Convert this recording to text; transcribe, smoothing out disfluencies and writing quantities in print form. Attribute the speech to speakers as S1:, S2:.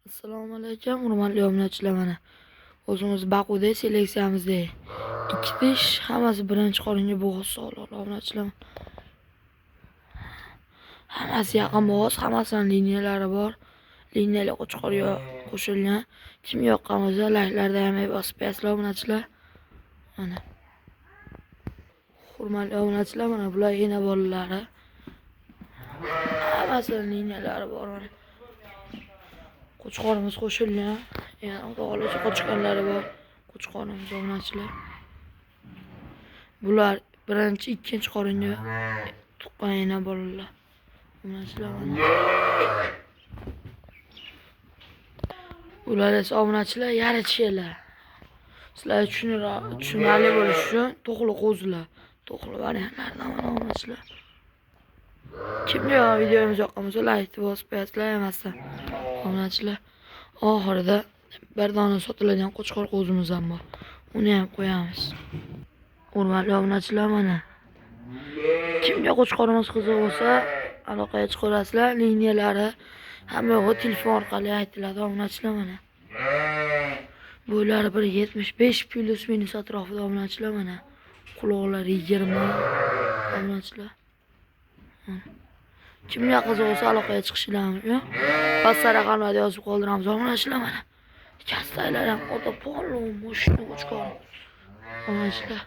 S1: Assalomu alaykum, hurmatli obunachilar. Mana o'zimiz Baquda seleksiyamizda ikki tish, hammasi birinchi qoringa bo'g'iz sog'liqli obunachilar. Hammasi yaqin bo'g'iz, hammasining liniyalari bor. Liniyali qo'chqor qo'shilgan. Kim yoqqan bo'lsa, layklarda ham bosib qo'yasizlar obunachilar. Mana hurmatli obunachilar, mana bular yana bolalari. Hammasining liniyalari bor. Mana qo'chqorimiz qo'shilgan. Yana o'g'ilcha qo'chqorlari bor. Qo'chqorimiz obunachilar. Bular birinchi, ikkinchi qoringa tuqqan yana bolalar. Obunachilar mana. Ular esa obunachilar yarichilar. Sizlar tushunarli bo'lishi uchun to'qli qo'zilar. To'qli variantlardan mana obunachilar. Kimga videomiz yoqqan bo'lsa, like bosib qo'yasizlar, emasdan obunachilar. Oxirida bir dona sotiladigan qo'chqor qo'zimiz ham bor. Uni ham qo'yamiz. Hurmatli obunachilar, mana kimga qo'chqorimiz qiziq bo'lsa, aloqaga chiqarasizlar. Liniyalari hamma yo'g'i telefon orqali aytiladi obunachilar. Mana bo'ylari 1.75 plus minus atrofida obunachilar. Mana quloqlari 20 obunachilar. Kimga qiziq bo'lsa aloqaga chiqishingiz mumkin. Pastda raqamlarni yozib qoldiramiz obunachilar. Mana kastaylar ham ota polon, moshina qo'chqor obunachilar.